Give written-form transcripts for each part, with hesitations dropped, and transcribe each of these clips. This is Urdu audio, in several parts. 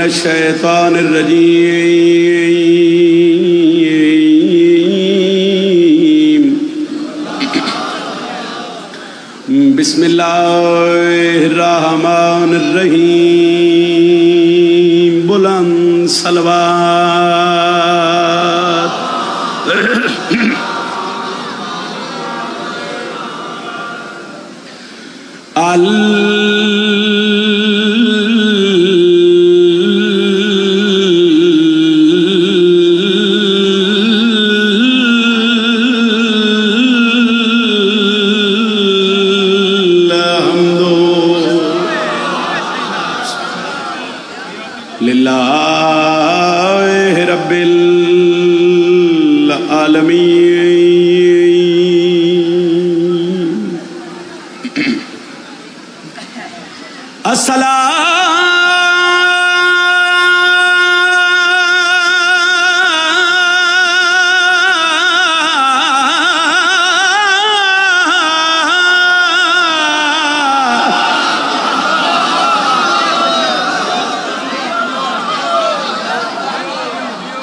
الشیطان الرجیم بسم اللہ الرحمن الرحیم بلند صلوات للہ رب العالمین السلام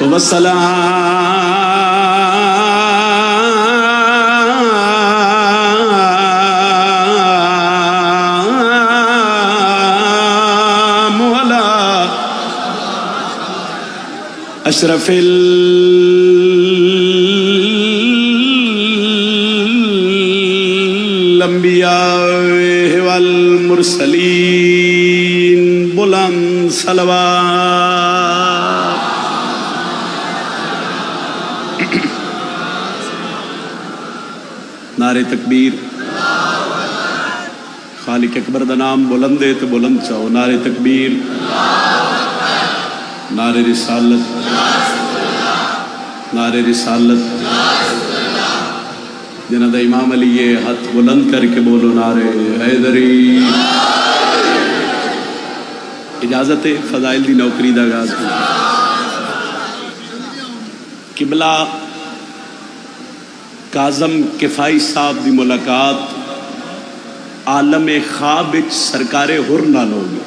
تو والسلام علی اشرف الانبیاء والمرسلین بلند صلوات نعرے تکبیر خالق اکبر دا نام بلند ہے تو بلند چاہو نعرے تکبیر نعرے رسالت نعرے رسالت جنہ دا امام علی یہ ہاتھ بلند کر کے بولو نعرے حیدری اجازت ہے فضائل دی نوکری دا آغاز قبلہ کاظم کفائی صاحب دی ملاقات عالم خواب وچ سرکار ہر نال ہو گئی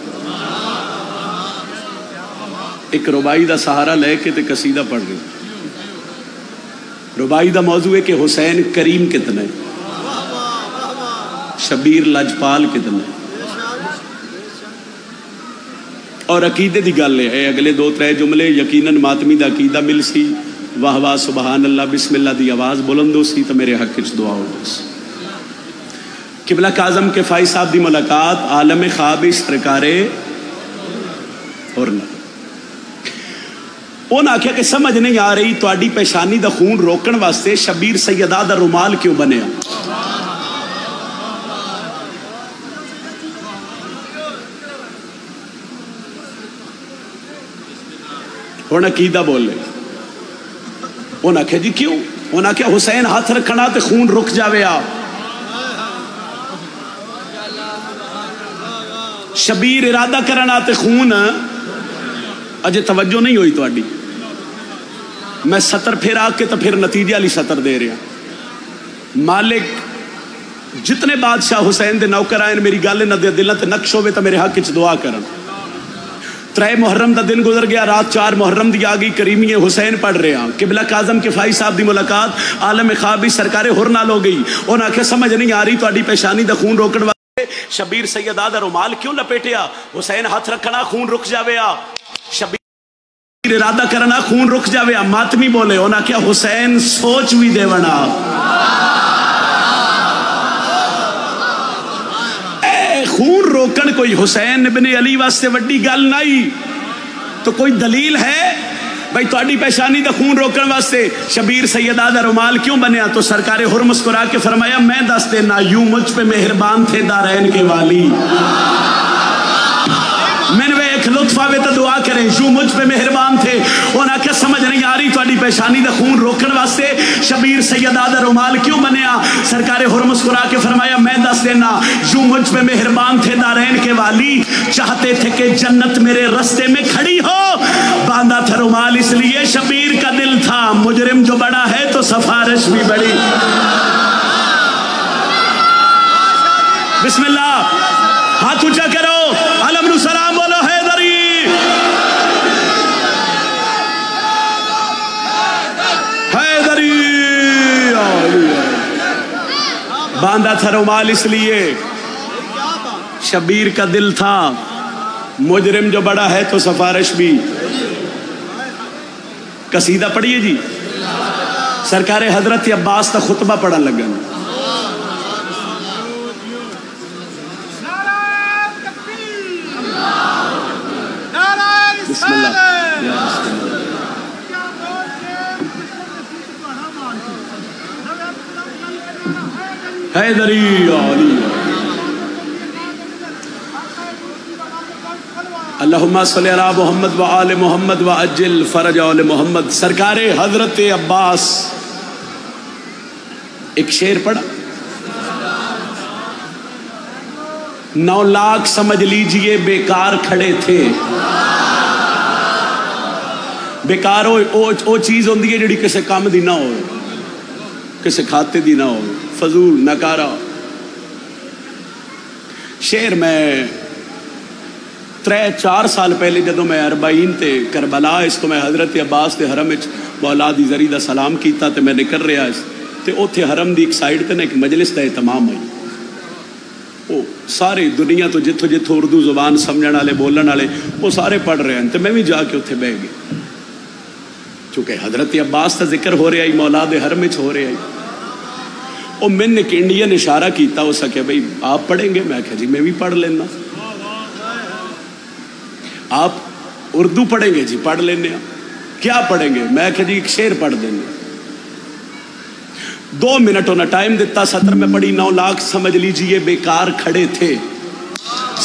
ایک ربائی دا سہارا لے کے تے قصیدہ پڑھ رہے ربائی دا موضوع ہے کہ حسین کریم کتنا ہے شبیر لاجپال کتنا ہے اور عقیدے دی گل ہے اگلے دو ترے جملے یقیناً ماتمی دا عقیدہ مل سی واہ واہ سبحان اللہ بسم اللہ دی آواز بلند ہو سی تو میرے حق وچ دعا ہو سی قبلہ کاظم کفائی صاحب دی ملاقات عالم خواب سرکار اور نہ انہوں نے آکھیا کہ سمجھ نہیں آ رہی تواڈی پیشانی دا خون روکن واسطے شبیر سیدہ دا رومال کیوں بنیا انہوں نے عقیدہ بول لے انہوں نے کہا جی کیوں انہوں نے کہا حسین ہاتھ رکھنا تے خون رک جاوے آ شبیر ارادہ کرنا تے خون اجے توجہ نہیں ہوئی تو آڈی میں سطر پھر آ کے تو پھر نتیجہ علی سطر دے رہا مالک جتنے بادشاہ حسین دے نوکر آئین میری گالے نہ دے دلہ تے نقش ہوئے تو میرے حق اچھ دعا کرن 3 محرم دا دن گزر گیا رات 4 محرم دی آگئی کریمی حسین پڑھ رہے ہیں قبلہ کاظم کفائی صاحب دی ملاقات عالم خوابی سرکار ہر نال ہو گئی انہوں نے سمجھ نہیں آ رہی تو آڈی پیشانی دا خون روکن واسطے شبیر سیدہ دا رومال کیوں لپیٹیا حسین ہاتھ رکھنا خون رک جاوے آ شبیر ارادہ کرنا خون رک جاوے آ ماتمی بولے انہوں نے حسین سوچ بھی دے ونا خون روکن کوئی حسین ابن علی واسطے وڈی گل نہیں تو کوئی دلیل ہے بھائی تواڈی پیشانی دا خون روکن واسطے شبیر سیدہ دا رومال کیوں بنیا تو سرکار ہر مسکرا کے فرمایا میں دس دینا یوں مجھ پہ مہربان تھے دارین کے والی میں نے ایک لطف آوے تو دعا کریں یوں مجھ پہ مہربان تھے انہاں کیا سمجھ نہیں آ رہی تواڈی پیشانی دا خون روکن واسطے شبیر سیدہ دا رومال کیوں بنیا سرکار ہر مسکرا کے فرمایا میں دس دینا یوں مجھ پہ مہربان تھے دارین کے والی چاہتے تھے کہ جنت میرے رستے میں کھڑی ہو باندھا تھا رومال اس لیے شبیر کا دل تھا مجرم جو بڑا ہے تو سفارش بھی بڑی بسم اللہ ہاتھ اونچا کرو علم نو سلام بولو حیدری باندھا تھا رومال اس لیے شبیر کا دل تھا مجرم جو بڑا ہے تو سفارش بھی. قصیدہ پڑھیے جی. سرکار حضرت عباس کا خطبہ پڑھن لگا. بسم اللہ. حیدری علی اللہم صلی علی محمد و آل محمد و عجل فرج آل محمد. سرکار حضرت عباس ایک شعر پڑھا. 9 لاکھ سمجھ لیجئے بیکار کھڑے تھے. بیکار او چیز ہوندی ہے جڑی کسے کام دی نہ ہو, کسے کھاتے دی نہ ہو, فضول نکارا. شعر میں 3-4 سال پہلے جدوں میں 40 تے کربلا اس کو میں حضرت عباس تے حرم وچ مولا دی زری دا سلام کیتا تے میں نکل رہا اس تے اوتھے حرم دی ایک سائیڈ تے نا ایک مجلس دا اہتمام ہوئی. او سارے دنیا تو جتھوں جتھوں اردو زبان سمجھن والے بولن والے وہ سارے پڑھ رہے ہیں تے میں بھی جا کے اوتھے بیٹھ گیا. چونکہ حضرت عباس کا ذکر ہو رہا ہی مولا دے حرم وچ ہو رہا ہی. او میں نے ایک انڈین اشارہ کیتا ہو سکے بھائی آپ پڑھیں گے. میں کہا جی میں بھی پڑھ لینا. آپ اردو پڑھیں گے جی پڑھ لینے. کیا پڑھیں گے؟ میں کہا جی ایک شعر پڑھ دیں گے. 2 منٹ ہونا ٹائم دیتا. سطر میں پڑھی 9 لاکھ سمجھ لیجئے بیکار کھڑے تھے.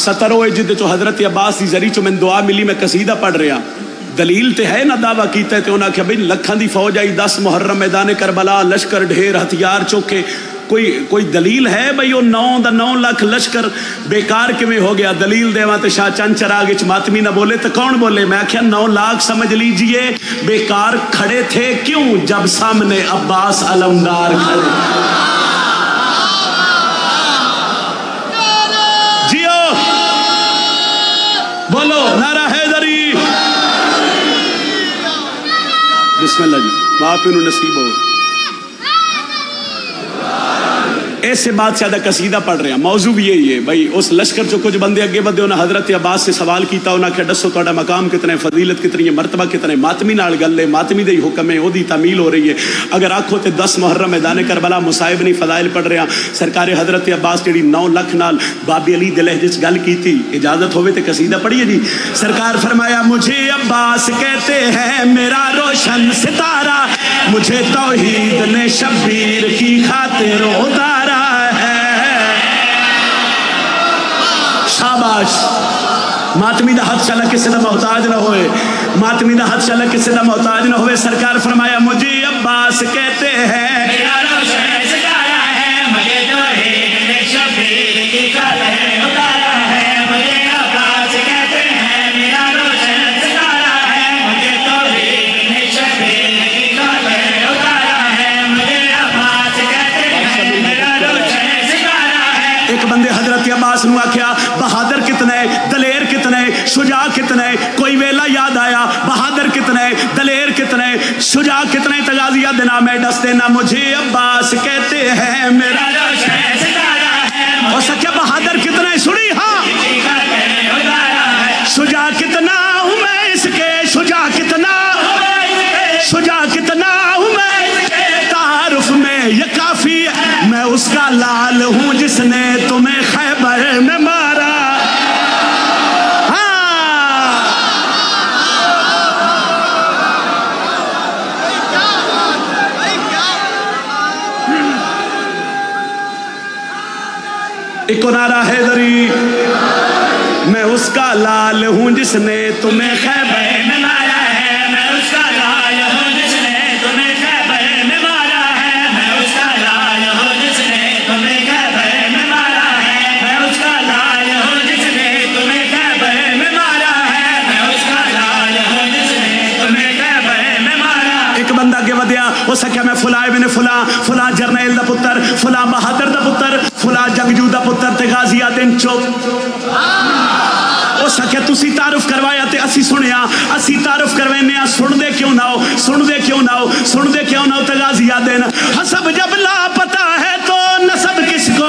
سطر ہوئے جدے چو حضرت عباس دی ذریعہ چو میں دعا ملی میں قصیدہ پڑھ رہا. دلیل تے ہے نا دعویٰ کیتا ہے تے انہاں کہ بھئی لکھاں دی فوج آئی 10 محرم میدان کربلا لشکر ڈھیر ہتھیار چوکے. کوئی دلیل ہے بھئی وہ 9 لاکھ لشکر بیکار کیویں ہو گیا؟ دلیل دیواں تے شاہ چند چراغ وچ ماتمی نہ بولے تو کون بولے؟ میں آخیا 9 لاکھ سمجھ لیجئے بیکار کھڑے تھے. کیوں؟ جب سامنے عباس علمدار کھڑے. جیو بولو نعرہ حیدری. بسم اللہ جی. آپ انہوں نصیب ہو. ایسے بات سے زیادہ قصیدہ پڑھ رہے ہیں. موضوع بھی یہی ہے بھائی اس لشکر جو کچھ بندے اگے بدے انہوں نے حضرت عباس سے سوال کیتا. انہوں نے کہا دسو تہاڈا مقام کتنے, فضیلت کتنی ہے, مرتبہ کتنے؟ ماتمی نال گل ہے, ماتمی دے حکم ہے, او دی تعمیل ہو رہی ہے. اگر آکھو تے 10 محرم میدان کربلا مصائب نہیں فضائل پڑھ رہے ہیں. سرکار حضرت عباس جڑی 9 لاکھ نال بابی علی دے لہجے وچ گل کیتی. اجازت ہوے تے قصیدہ پڑھیے جی. سرکار فرمایا مجھے عباس کہتے ہیں میرا روشن ستارہ, مجھے توحید نے شبیر کی خاطر اتارا ہے. شاباش. ماتمی دا ہاتھ چلا کسی دا محتاج نہ ہوئے, ماتمی دا ہاتھ چلا کسی دا محتاج نہ ہوئے. سرکار فرمایا مجھے عباس کہتے ہیں میرا روشن ستارہ ہے, مجھے توحید نے شبیر کی خاطر اتارا ہے. مجھے عباس کہتے ہیں میرا روشن ستارہ ہے, مجھے توحید نے شبیر کی خاطر اتارا ہے. مجھے عباس کہتے ہیں میرا روشن ستارہ ہے. ایک بندے حضرت عباس نے آکھیا بہادر کتنے, دلیر کتنے, شجاع کتنے. کوئی ویلا یاد آیا بہادر کتنے, دلیر کتنے, شجاع کتنے. تغازیہ دینا میں ڈس دینا. مجھے عباس کہتے ہیں میرا روشن ستارہ ہے. اور سکیا بہادر کتنے سنی. ہاں شجاع کتنا ہوں میں اس کے, شجاع کتنا, شجاع کتنا ہوں میں تعارف میں یہ کافی ہے. میں اس کا لال ہوں جس نے تمہیں خیبر میں مارا. ایک نعرہ حیدری. میں اس کا لال ہوں جس نے تمہیں خیبر میں مارا ہے. میں اس کا لال ہوں جس نے تمہیں خیبر میں مارا ہے. میں اس کا لال ہوں جس نے تمہیں خیبر میں مارا ہے. میں اس کا لال ہوں جس نے تمہیں خیبر میں مارا ہے. میں اس کا لال ہوں جس نے تمہیں خیبر میں مارا. ایک بندہ اگے ودیا ہو سکیا میں فلاں ابن فلاں, فلاں جرنیل دا پتر, فلاں بہادر دا پتر, فلاں جنگجو دا پتر تے غازی آدن چوپ. ہو سکیا تسی تعارف کروایا تے اسی سنیا, اسی تعارف کروینے ہیں. سن دے کیوں نہ ہو, سن دے کیوں نہ ہو, سن دے کیوں نہ ہو. تے غازی آدن حسب جب لا پتا ہے تو نسب کس کو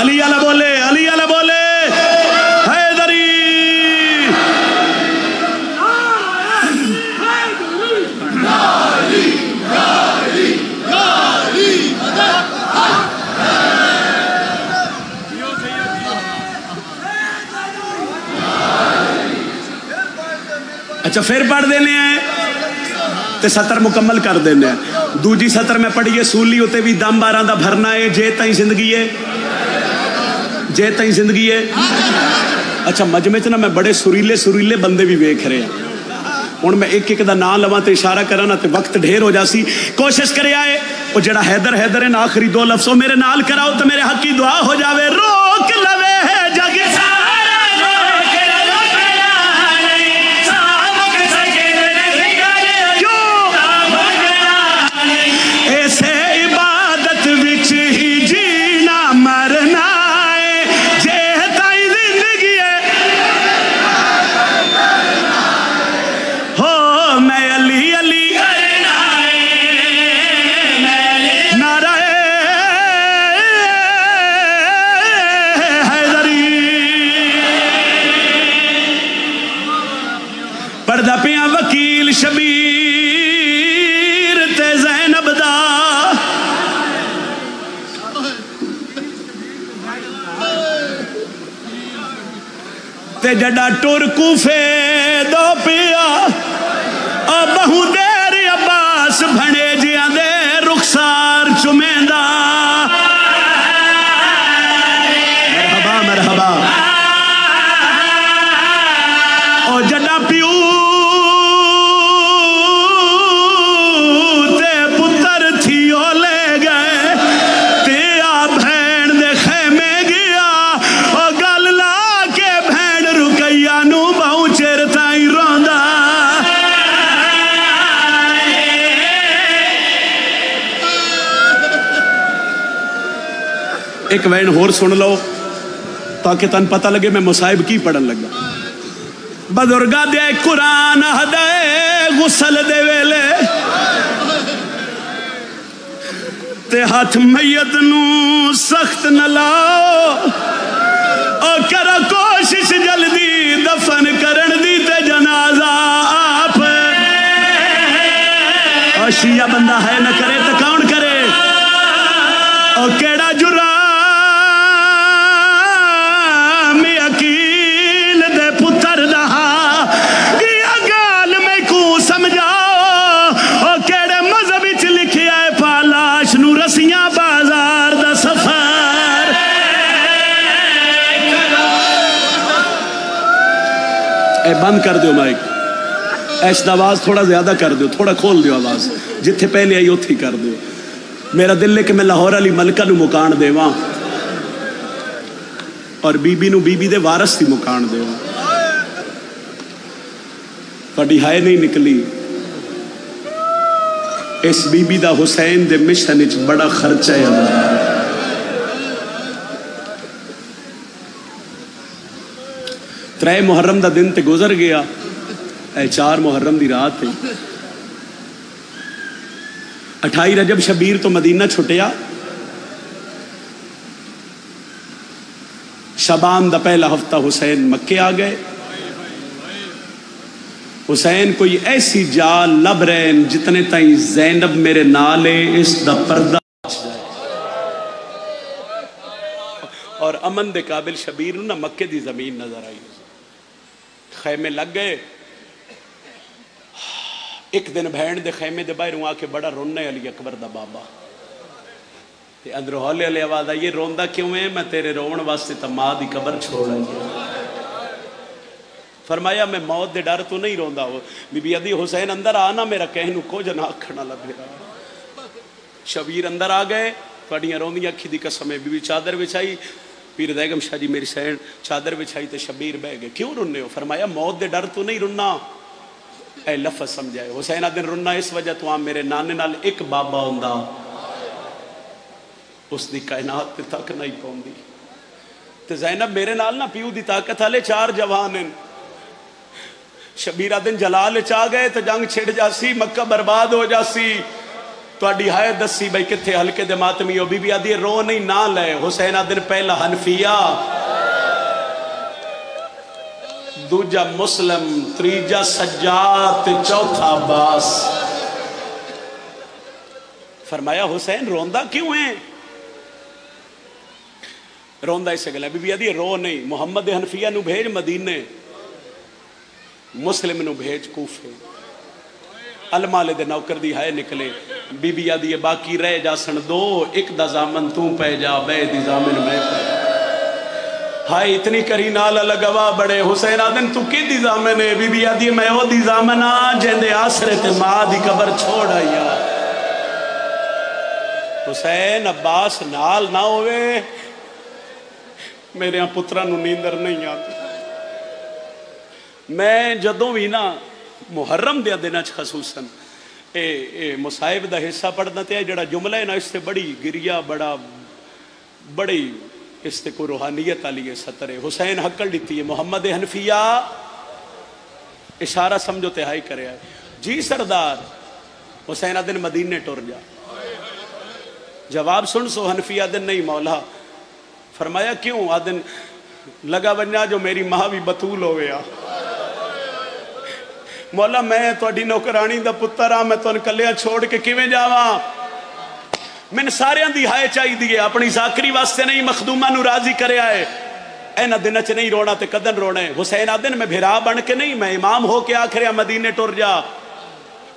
علی والا بولے، علی والا بولے، حیدری۔ اچھا پھر پڑھ دینے ہیں تے سطر مکمل کر دینے ہیں۔ دوجی سطر میں پڑھیے، سولی ہوتے بھی دم 12 دا بھرنا ہے، جے تائیں زندگی ہے، جے تائیں زندگی ہے۔ اچھا مجمع چ نا میں بڑے سریلے سریلے بندے بھی ویکھ رہے ہیں، ہن میں ایک ایک دا نام لواں تے اشارہ کراں نا تے وقت ڈھیر ہو جاسی۔ کوشش کرے آئے او جڑا حیدر حیدر ہے نا آخری 2 لفظ او میرے نال کراؤ تے میرے حق کی دعا ہو جاوے۔ روک لوے جگ پڑھدا پیاں وکیل شبیر تے زینب دا، تے جڈا ٹر کوفے دو پیا او بہو دیر عباس بھنے جیاں دے رخسار چمیندہ۔ مرحبا مرحبا۔ او جڈا پیو ایک وین ہور سن لو تاکہ تن پتہ لگے میں مصائب کی پڑھن لگا۔ بزرگا دے قرآن ہدے غسل دے ویلے تے ہاتھ میت نو سخت نہ لاؤ، او کرا کوشش جلدی دفن کرن دی تے جنازہ آپ۔ او شیعہ بندہ ہے نہ کرے تو کون کرے؟ او کیڑا جرا بند کر دیو مائک، ایس دا آواز تھوڑا زیادہ کر دیو، تھوڑا کھول دیو آواز، جتھے پہلے آئی اتھی کر دیو۔ میرا دل ہے کہ میں لاہور علی ملکہ نو مکان دے وہاں اور بی بی نو بی بی دے وارث تھی مکان دے وہاں۔ تھوڑی ہائے نہیں نکلی، اس بی بی دا حسین دے مشن وچ بڑا خرچہ ہے۔ ترے محرم دا دن تے گزر گیا، اے 4 محرم دی رات ہے۔ 28 رجب شبیر تو مدینہ چھٹیا، شعبان دا پہلا ہفتہ حسین مکے آ گئے۔ حسین کوئی ایسی جا لب رہن جتنے تائیں زینب میرے نالے اس دا پردہ اور امن دے قابل شبیر نہ مکے دی زمین نظر آئی۔ خیمے لگ گئے، ایک دن بھین دے خیمے دے باہر آ کے بڑا رونا ہے علی اکبر دا بابا، تے اندر ہولے ہولے آواز آئی، روندا کیوں ہے؟ میں تیرے رون واسطے تا ماں دی قبر چھوڑ گیا۔ فرمایا میں موت دے ڈر تو نہیں روندا ہو۔ بی بی ادی حسین اندر آنا میرا کہنو کو جنا کھڑا لبے رہا۔ شبیر اندر آ گئے، پڑیاں روندیاں اکھی دی قسمیں، بی بی چادر بچھائی، پیر بیگم شاہ جی میری سین چادر بچھائی تے شبیر بہ گئے، کیوں رننے ہو؟ فرمایا موت دے ڈر تو نہیں رننا، اے لفظ سمجھائے حسین دن رننا اس وجہ تو میرے نانے نال ایک بابا ہوندا اس دی کائنات تے تک نہیں پوندی۔ تے زینب میرے نال نہ پیو دی طاقت والے 4 جوان ہیں۔ شبیرہ دن جلال چاہ گئے تو جنگ چھڑ جاسی، مکہ برباد ہو جاسی، تواڈی ہائے دسی بھائی کتھے ہلکے دے ماتمی ہو بی بی آدھی رو نہیں نہ لے حسین آدن پہلا حنفیہ دوجا مسلم تریجا سجاد چوتھا عباس فرمایا حسین روندہ کیوں ہیں روندہ اسے گلے بی بی آدھی رو نہیں محمد حنفیہ نو بھیج مدینے مسلم نو بھیج کوفے المالے دے نوکر دی ہائے نکلے بی بی آدھی باقی رہ جا سن دو ایک دا زامن تو پہ جا بے دی زامن میں پہ ہائے اتنی کری نالا لگوا بڑے حسین آدن تو کی دی زامن ہے بی بی آدھی میں او دی زامن جہندے آسرے تے ماں دی قبر چھوڑ آیا حسین عباس نال نہ ہوئے میرے ہاں پترہ نو نیندر نہیں آتی میں جدوں بھی نا محرم دیا دینا خصوصاً مصائب دا حصہ پڑھنا تے جڑا جملہ ہے نا اس سے بڑی گریا بڑی اس سے کوئی روحانیت آلی سطر ہے حسین حقل دیتی ہے محمد حنفیہ اشارہ سمجھو تہائی کرے آئے جی سردار حسین آدن مدینے ٹور جا جواب سن سو حنفیہ آدن نہیں مولا فرمایا کیوں آدن لگا بنیا جو میری ماں بھی بطول ہو گیا مولا میں توڑی نوکرانی دا پتر ہاں میں تو انکلیاں چھوڑ کے کیویں جاواں میں نے سارے دی ہائے چاہی دیئے اپنی ذاکری واسطے نہیں مخدومہ نو راضی کرے آئے اینا دن اچھ نہیں رونا تے قدن رونے حسین آدن میں بھیرا بن کے نہیں میں امام ہو کے آکھرے مدینے ٹور جا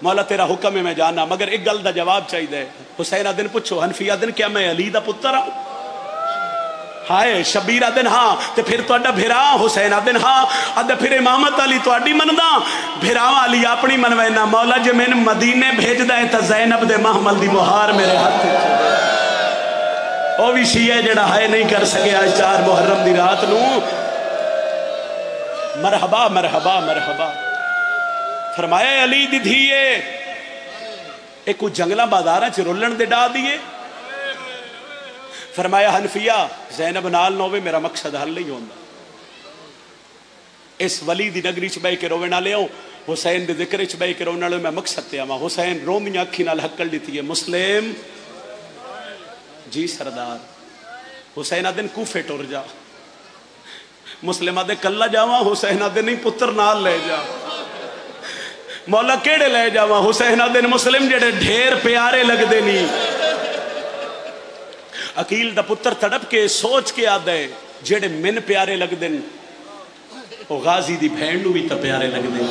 مولا تیرا حکم ہے میں جانا مگر ایک گل دا جواب چاہی دے حسین آدن پوچھو حنفی آدن کیا میں علی دا پتر ہوں ہائے شبیر آدن ہاں تے پھر تو اڈا بھیرا حسین آدن ہاں اڈا پھر امامت علی تو اڈی مندہ بھیراو علی اپنی منوینا مولا جے میں مدینے بھیج دائیں تا زینب دے محمل دی مہار میرے ہاتھ او بھی شیعہ جڑا ہائے نہیں کر سکے آج 4 محرم دی رات نو مرحبا مرحبا مرحبا فرمایا علی دی دھیے ایک کو جنگلہ بازارہ چھ رولن دے ڈا دیئے فرمایا حنفیہ زینب نال نوے میرا مقصد حل نہیں ہوندہ اس ولی دی نگری چھ بے کے روے نہ لے ہوں حسین دے ذکر چھ بے کے روے نہ لے میں مقصد تے آما حسین رومیاں اکھی نال حقل دیتی ہے مسلم جی سردار حسین آدن کوفے ٹور جا مسلم آدھے کلہ جاواں حسین آدھے نہیں پتر نال لے جا مولا کیڑے لے جاواں حسین آدن مسلم جڑے ڈھیر پیارے لگ دے نہیں عقیل دا پتر تڑپ کے سوچ کے آدھے جڑے من پیارے لگ دن وہ غازی دی بھینڈو بھی تا پیارے لگ دن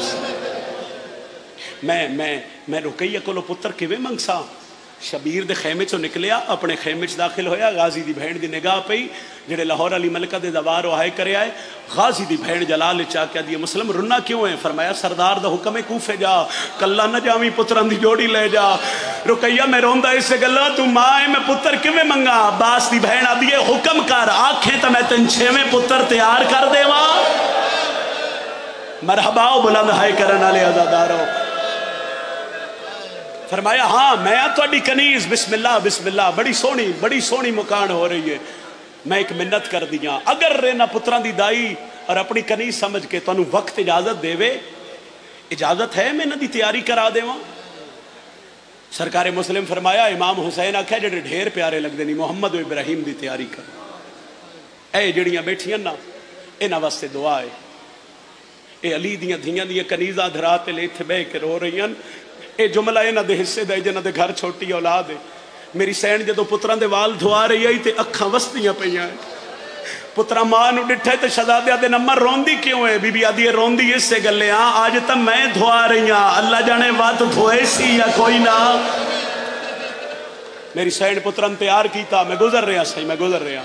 میں رکیہ کلو پتر کیویں منگسا شبیر دے خیمے چو نکلیا اپنے خیمے چ داخل ہویا غازی دی بھینڈ دی نگاہ پئی جڑے لاہور علی ملکہ دے دوار وہائے کرے آئے غازی دی بھینڈ جلال چاہ کیا دیئے مسلم رنا کیوں ہیں فرمایا سردار دا حکم کوفے جا کلہ نہ جاویں پتران دی جوڑی لے جا رکیہ میں روندہ اس سے گلہ تو مائے میں پتر کیویں منگا باس دی بھینڈ آدھیے حکم کر آنکھیں تا میں تن 6ویں پتر تیار کر دے ماں مرحبا بلند ہائے کرنا لے ازادارو فرمایا ہاں میں تو اڈی کنیز بسم اللہ بڑی سونی مکان ہو رہی ہے میں ایک منت کر دیا اگر رینا پتران دی دائی اور اپنی کنیز سمجھ کے تو انہوں وقت اجازت دے وے اجازت ہے میں نہ دی تیاری کرا دے وہاں سرکار مسلم فرمایا امام حسین آکھا جڑے ڈھیر پیارے لگ دینی محمد و ابراہیم دی تیاری کر اے جڑیاں بیٹھیاں نا انہاں واسطے دعا ہے اے علی دیاں دھیاں دیاں کنیزاں دھراتے لے تھے بے کے رو رہی ہیں اے جملہ انہاں دے حصے دے جنہاں دے گھر چھوٹی اولاد ہے میری سین جدو پتران دے وال دھوا رہی آئی تے اکھاں وستیاں پہیاں ہیں پترا ماں نو ڈٹھے تے شہزادے دے نمبر روندی کیوں ہے بی بی آدھی روندی اس سے گلے ہاں آج تک میں دھوا رہی ہاں اللہ جانے وات دھوئے سی یا کوئی نہ میری سین پتران تیار کیتا میں گزر رہا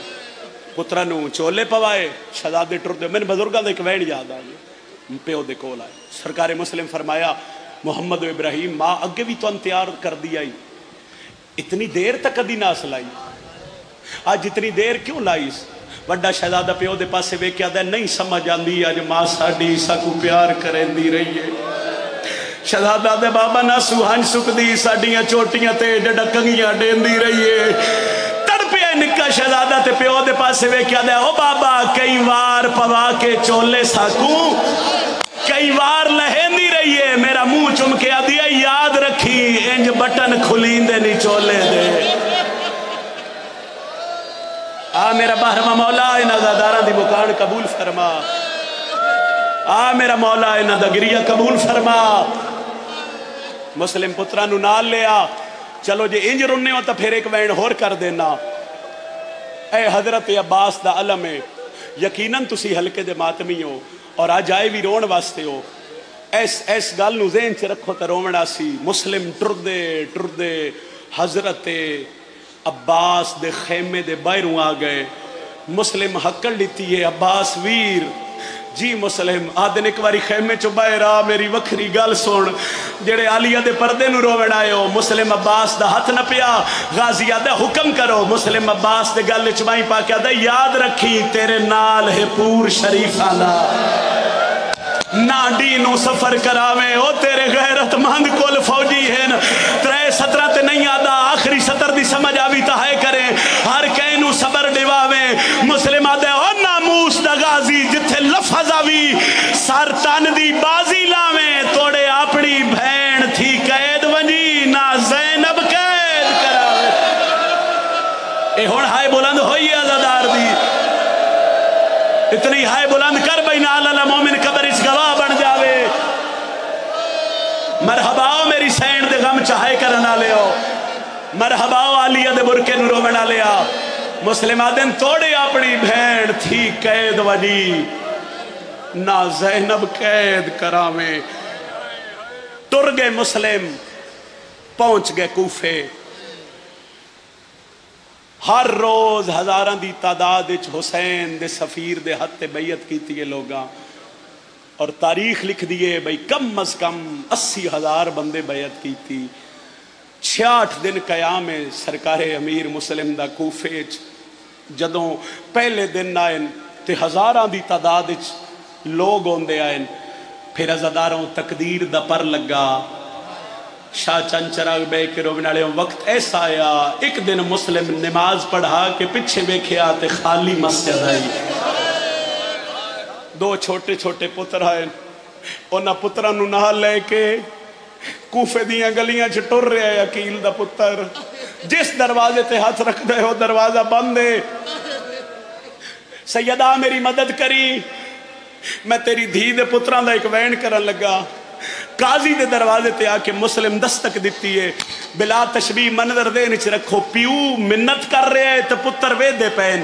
پتران نو چولے پوائے شہزادے ٹر دے میں نے بزرگاں دے ایک وین یاد آئی پیو دے کول آئے سرکار مسلم فرمایا محمد و ابراہیم ماں اگے بھی تو انتیار کر دیا اتنی دیر تک کدی نہ سلائی آج اتنی دیر کیوں لائیس وڈا شہزادہ پیو دے پاسے وے کیا دے نہیں سمجھ آندی آج ماں ساڑی ساکو پیار کریں دی رہی ہے شہزادہ دے بابا نہ سوہن سک دی ساڑیاں چوٹیاں تے ڈڈکنگیاں دین دی رہی ہے تڑپے نکا شہزادہ تے پیو دے پاسے وے کیا دے او بابا کئی وار پوا کے چولے ساکو کئی وار لہندی رہی ہے میرا منہ چم کے آدھی ہے یاد رکھی انج بٹن کھلین دے نچولے دے میرا بہرما مولا انہاں زاداراں دی بکان قبول فرما میرا مولا انہاں دا گریہ قبول فرما مسلم پترانو نال لیا چلو جے انج رننے ہو تو پھر ایک وین ہور کر دینا اے حضرت عباس دا علم ہے یقیناً تسی حلقے دے ماتمی ہو اور آج آئے بھی رون واسطے ہو ایس گل نو ذہن چ رکھو تے رومڑا سی مسلم ٹردے حضرت عباس دے خیمے دے باہروں آ گئے مسلم حکڑ لیتی ہے عباس ویر جی مسلم آدھن ایک باری خیمے چو باہر آ میری وکھری گل سن جڑے عالیہ دے پردے نو روڑ آئے ہو مسلم عباس دا ہاتھ نہ پیا غازی آدھا حکم کرو مسلم عباس دے گل چمائی پا کے آدھا یاد رکھی تیرے نال ہے پور شریف آنا ناڈی نو سفر کراویں او تیرے غیرت مند کول فوجی ہیں 3:17 تے نہیں آدھا آخری 17 دی سمجھ آوی تا ہے کریں ہر کہیں نو صبر ڈیواویں مسلم آدھے او ناموس دا غازی جتھے لفظ آوی سر تن دی بازی لاویں توڑے اپنی بھین تھی قید ونجی نا زینب قید کراویں اے ہون ہائے بلند ہوئی عزادار دی اتنی ہائے بلند کر بین آلہ مومن قبر اس گواہ بن جاوے مرحبا میری سین دے غم چاہے کرنا لے ہو مرحبا عالیہ دے برکے نورو بنا لیا مسلم آدن توڑے اپنی بھین تھی قید وجی نا زینب قید کراویں ٹر گئے مسلم پہنچ گئے کوفے ہر روز ہزاران دی تعداد حسین دے سفیر دے ہتھ بیعت کیتی ہے لوگاں اور تاریخ لکھ دیئے بھئی کم از کم 80,000 بندے بیعت کیتی 66 دن قیام سرکار امیر مسلم دا کوفے جدوں پہلے دن آئین تے ہزاران دی تعداد لوگ ہوندے آئین پھر عزاداروں تقدیر دا پر لگا شاہ چند چراغ بے کے روبن آلے وقت ایسا آیا ایک دن مسلم نماز پڑھا کہ پچھے بیکھے آتے خالی مسجد آئی 2 چھوٹے چھوٹے پتر آئے انہا پترانو نہ لے کے کوفے دیاں گلیاں چھٹر رہے ہیں عقیل دا پتر جس دروازے تے ہاتھ رکھ دے ہو دروازہ بندے سیدہ میری مدد کری میں تیری دھی دے پتران دا ایک وین کرن لگا قاضی دے دروازے تے آکے مسلم دستک دیتی ہے بلا تشبیہ منظر دے نیچے رکھو پیو منت کر رہے ہیں تو پتر وے دے پین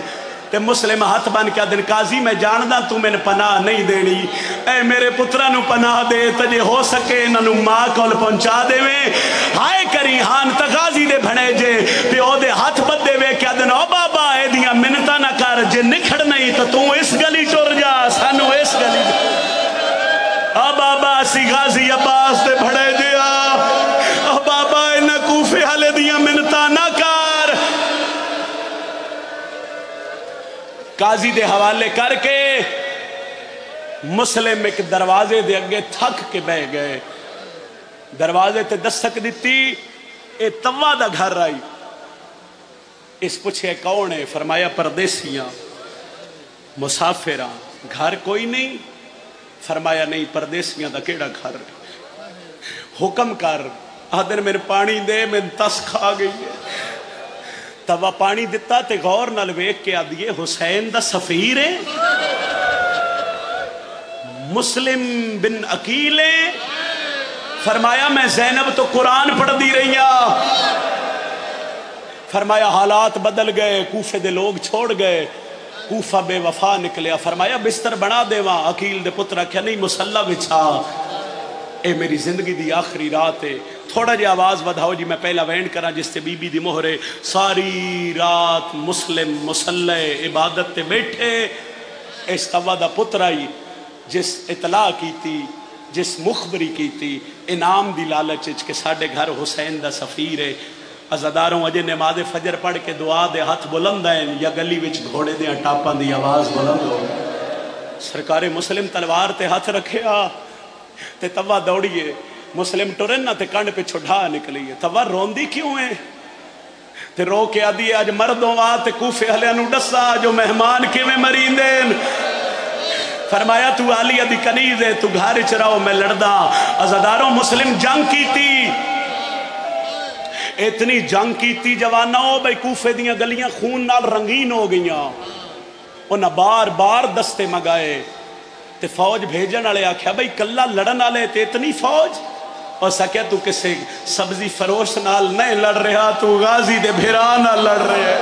تے مسلم ہاتھ بان کیا دن قاضی میں جاندہ تو میں نے پناہ نہیں دینی اے میرے پترانو پناہ دے تجھے ہو سکے انہوں ماں کول پہنچا دے وے ہائے کری ہان تغازی دے بھنے جے پیو دے ہاتھ بد دے وے کیا دن او بابا اے دیا منتہ نہ کر جے نکھڑ نہیں تو اس گلی چور جا سانو اس گلی بابا سی غازی عباس دے بھڑے دیا بابا انہ کوفے حلے دیا منتہ نہ کر قاضی دے حوالے کر کے مسلم ایک دروازے دے اگے تھک کے بہ گئے دروازے تے دستک دیتی اے توا دا گھر آئی اس پوچھے کون ہے فرمایا پردیسیاں مسافران گھر کوئی نہیں فرمایا نہیں پردیسیاں دا کیڑا گھر حکم کر آدھر میرے پانی دے میں تس کھا گئی ہے توا پانی دیتا تے غور نہ لویک کے آدھیے حسین دا سفیر ہے مسلم بن عقیل ہے فرمایا میں زینب تو قرآن پڑھ دی رہی ہوں فرمایا حالات بدل گئے کوفے دے لوگ چھوڑ گئے کوفہ بے وفا نکلیا فرمایا بستر بنا دے وہاں عقیل دے پترہ کیا نہیں مسلح بچھا اے میری زندگی دی آخری رات ہے تھوڑا جی آواز بدھاؤ جی میں پہلا وینڈ کرا جس تے بی بی دی مہرے ساری رات مسلم مسلح عبادت تے بیٹھے اس توا دا پترائی جس اطلاع کی تھی جس مخبری کی تھی انعام دی لالچ کہ ساڑھے گھر حسین دا سفیر ہے عزاداروں اجے نماز فجر پڑھ کے دعا دے ہاتھ بلند ہیں یا گلی وچ گھوڑے دے ٹاپاں دی آواز بلند ہو سرکار مسلم تلوار تے ہاتھ رکھے تے توا دوڑیے مسلم ٹرن نہ تے کنڈ پہ چھڑا نکلیے توا روندی کیوں ہے تے رو کے آدھی آج مردوں آ تے کوفے ہلے انو ڈسا جو مہمان کیویں مریندین فرمایا تو علی دی کنیز ہے، تو گھر چ رہو میں لڑدا. عزاداروں مسلم جنگ کیتی، اتنی جنگ کیتی جوانوں بھئی کوفے دیاں گلیاں خون نال رنگین ہو گئیاں. انہاں بار بار دستے منگائے تے فوج بھیجن والے آکھیا بھئی کلا لڑن والے تے اتنی فوج. اور سکیا تو کسے سبزی فروش نال نہیں لڑ رہا، تو غازی دے بھیرا نال لڑ رہے.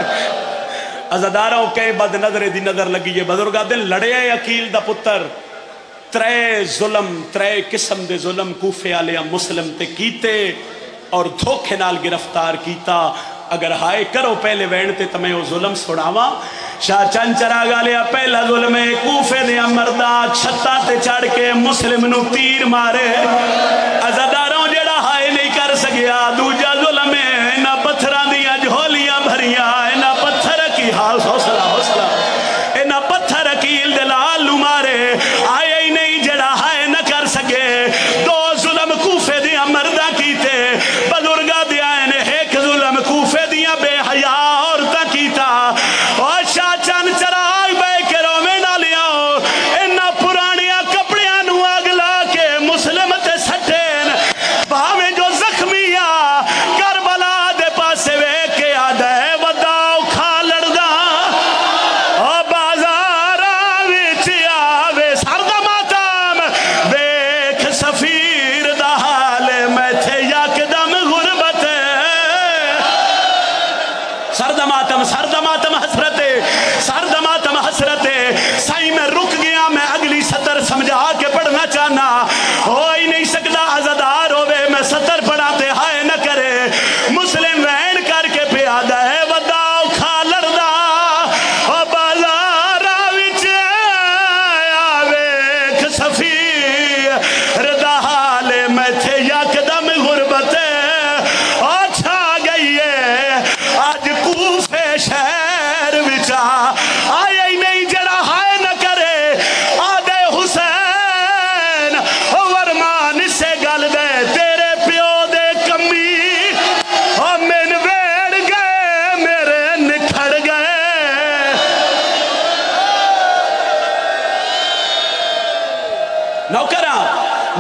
عزاداروں کے بد نظرے دی نظر لگی ہے. بزرگاں دن لڑے عقیل دا پتر. ترے ظلم، ترے قسم دے ظلم کوفے والے مسلم تے کیتے اور دھوکے نال گرفتار کیتا. اگر ہائے کرو پہلے وین تے تمہیں وہ ظلم سڑاواں. شاہ چند چراغ والیا پہلا ظلم ہے کوفے دے مرداں چھتاں تے چڑھ کے مسلم نو تیر مارے. عزاداروں جڑا ہائے نہیں کر سکیا. دوجا ظلم ہے انہاں پتھراں دیاں جھولیاں بھریاں، انہاں پتھر کی حوصلہ حوصلہ انہاں پتھر عقیل دے لال نو مارے. آئے ہی نہیں جڑا ہائے نہ کر سکے. دو ظلم کوفے دیاں مرداں کیتے. بزرگاں دیاں نے ایک ظلم کوفے دیاں بے حیا عورتاں کیتا. اور شاہ چند چراغ بے کے رومے نہ لیاؤ انہاں پرانیاں کپڑیاں نو اگ لا کے مسلم تے سٹین. بھاویں جو زخمیاں کربلا دے پاسے وے کے آدھے وداؤ کھا لڑدا. اور بازاراں وچ آوے سرد ماتم ویکھ سفیر دا حال میں تھے یکدم غربت. سرد ماتم حسرت، سرد ماتم حسرت. سائیں میں رک گیا، میں اگلی سطر سمجھا کے پڑھنا چاہنا. ہو ہی نہیں سکتا عزادار ہوئے میں سطر پڑھاتے ہائے نہ کرے. مسلم وین کر کے پیادہ ہے وداؤ کھا لڑدا. اور بازاراں وچ آویکھ سفیر دا حال میں تھے یکدم غربت. اور چھا گئی ہے آج کوفے شہر وچا. آئے ہی نہیں جڑا ہائے نہ کرے. آدھے حسین ورمان سے گل دے تیرے پیو دے کمی. اور من ویڑ گئے میرے نکھڑ گئے.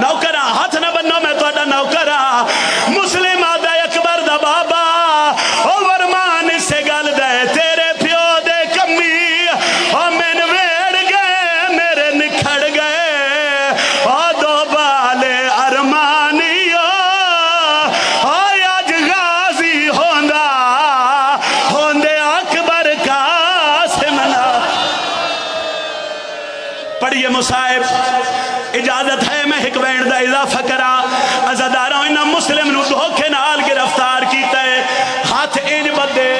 نوکراں ہاتھ نہ بنو میں تہاڈا نوکراں. مسلم آدھا اکبر دا بابا او ورمان سے گل دے تیرے پیو دے کمی. او من ویڑ گئے میرے نکھڑ گئے. او دو بالے ارمانیو او اج غازی ہوندا ہوندے اکبر قاسم نا. پڑھیے مصائب. اجازت ہے میں ایک وین دا اضافہ کرا. عزاداراں انہاں مسلم نو دھوکے نال گرفتار کیتا ہے. ہاتھ این بدے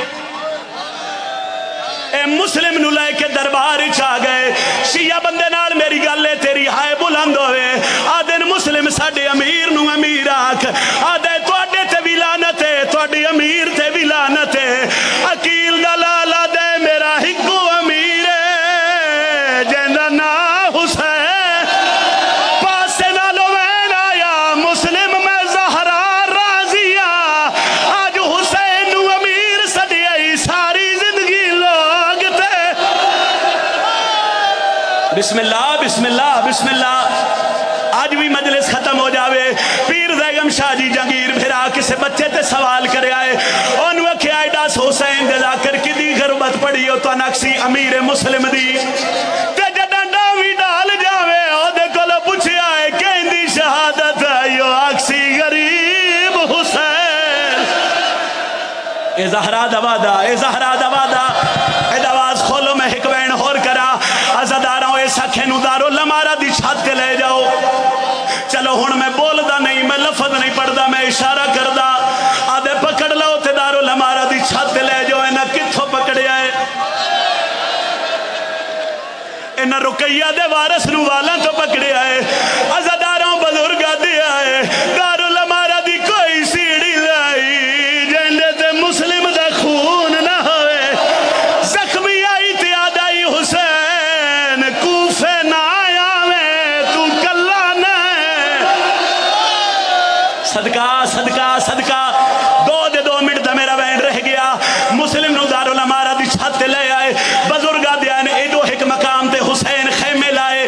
اے مسلم نو لے کے دربار چا گئے. شیعہ بندے نال میری گل ہے تیری ہائے بلند ہوئے. آدھے مسلم ساڈے امیر نو امیر آکھ. آدھے تواڈے تے بھی لعنت ہے، تواڈی امیر تے بھی لعنت ہے. عقیل دا لالا دے میرا ہکو امیر ہے جیندا نام حسین. بسم اللہ بسم اللہ بسم اللہ. آج بھی مجلس ختم ہو جاوے. پیر زیگم شاہ جی جنگیر بھیرا کسے بچے تے سوال کرے آئے. انہوں کیا ایڈاس حسین جزا کر کی دی غربت پڑی ہو تو نقصی امیر مسلم دی. تے جدن ڈاوی ڈال جاوے او دے کلو پوچھے آئے کہیں دی شہادت آئیو اکسی غریب حسین. اے زہرا دوادہ اے زہرا دوادہ. اے دواز کھولو میں ایک وین ہور کرا. عزاداراں سکھے نو دارو لمارا دی چھت لے جاؤ. چلو ہن میں بولدا نہیں، میں لفظ نہیں پڑھدا، میں اشارہ کردا. آدھے پکڑ لو تے دارو لمارا دی چھت لے جاؤ. انہاں کتھوں پکڑیا ہے؟ انہاں رقیہ دے وارث نو والاں تو پکڑیا ہے. عزاداراں بزرگاں دیا ہے. دارو لمارا دی کوئی سیڑھی لائی جیندے تے مسلم دا خون نہ ہوئے. زخمی آئی تے آدھائی حسین کوفے نہ آیا میں تو کلا نہ. صدقہ صدقہ صدقہ. 2 منٹ دا میرا وین رہ گیا. مسلم نو دارو لمارا دی چھت لے آئے. بزرگاں دیا نے ایدو ایک مقام تے حسین خیمے لائے.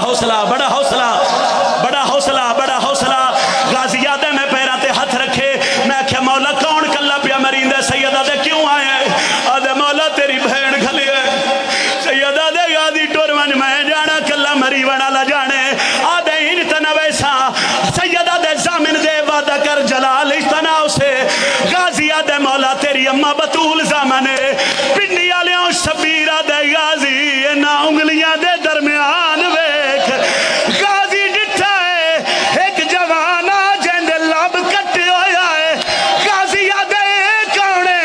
حوصلہ بڑا حوصلہ بڑا حوصلہ بڑا حوصلہ. غازی یاد ہے میں پیرا تے ہاتھ رکھے میں کیا مولا کون کلا پیا مریندہ سیدہ دے کیوں آئے آدھے مولا تیری بہن کھلی ہے سیدہ دے غازی ٹور من میں جانا کلا مری ونا لا جانے آدھے انتنا ویسا سیدہ دے زامن دے وعدہ کر جلال اشتنا اسے غازی آدھے مولا تیری اممہ بطول زامنے پنڈی آلیوں شبیرہ دے غازی نا انگلیاں دے درمیان ویک غازی ڈٹھا ہے ایک جوانا جیندے لب کٹے ہویا ہے غازی آدھے کونے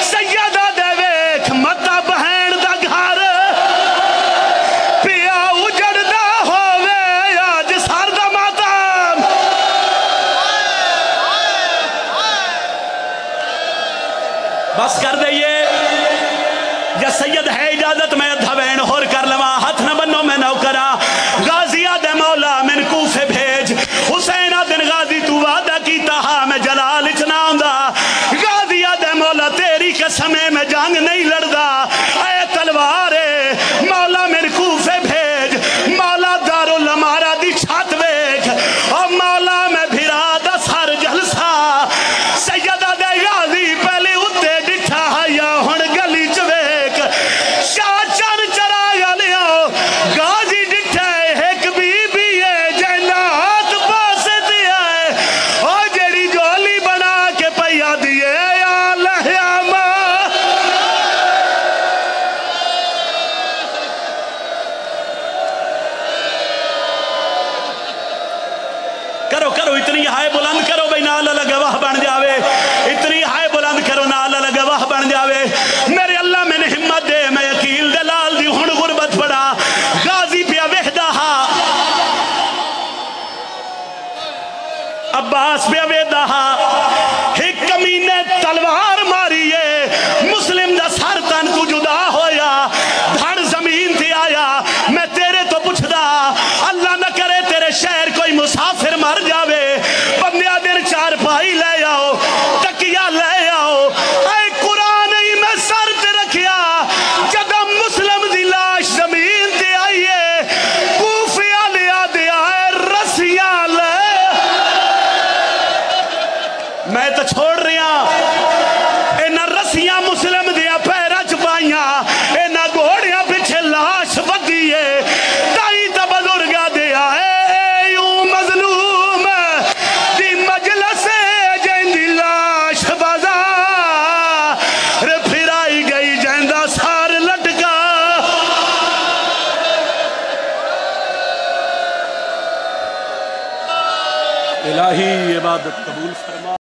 سیدہ دے ویک متا بہن دا گھر پیا اجڑ دا ہووے آج سار دا ماتم بس کر دئیے یا سید ہے اجازت میں دھوین ہور کر لوا ہاتھ نہ بنو میں نوکرا غازی آدھے مولا من کوفے بھیج حسین آدھن غازی تو وعدہ کیتا ہاں میں جلال اچنا ہوندہ غازی آدھے مولا تیری قسمیں میں جنگ نہیں لڑدا اے تلوارے مولا من کوفے بھیج مولا دارالعمارہ دی چھت ویکھ اور مولا میں بھرا دا سر جلسہ سیدہ دے غازی پہلے اتے ڈٹھا یا ہن گلی چویک شاہ چن چرا گلیاں غازی ڈٹھا ایک بی بی ہے جنات پاسے دیا ہے اور جیڑی جولی بنا کے پیا دیے یا لہیاما کرو کرو اتنی ہائے بلند کرو بھئی نال اللہ گواہ بن جاوے اتنی ہائے بلند کرو نال اللہ گواہ بن جاوے میرے اللہ میں نے ہمت دے میں یقیل دلال دی ہن غربت پڑا غازی پیا وحدہ ہا عباس پیا وحدہ ہا ایک کمینے تلوار ماریے مسلم دا سر تن کو جدا ہویا دھڑ زمین تھی آیا میں تیرے تو پوچھ دا اللہ نہ کرے تیرے شہر کوئی مسافر مر جاوے بندیا دن چار پائی لے آؤ تکیہ لے آؤ اے قرآن ہی میں سر تے رکھیا جدہ مسلم دی لاش زمین تے آئیے کوفیہ لیا دیا ہے رسیاں لے میں تو چھوڑ رہا اینا رسیاں مسلم دیا پیرا چپائیاں اینا گھوڑیاں پچھے لاش بدیے تائی تا بزرگا دیا اے یوں مظلوم دی مجلس جن دی لاش بازار پھرائی گئی جندہ سار لٹکا الہی عبادت قبول فرما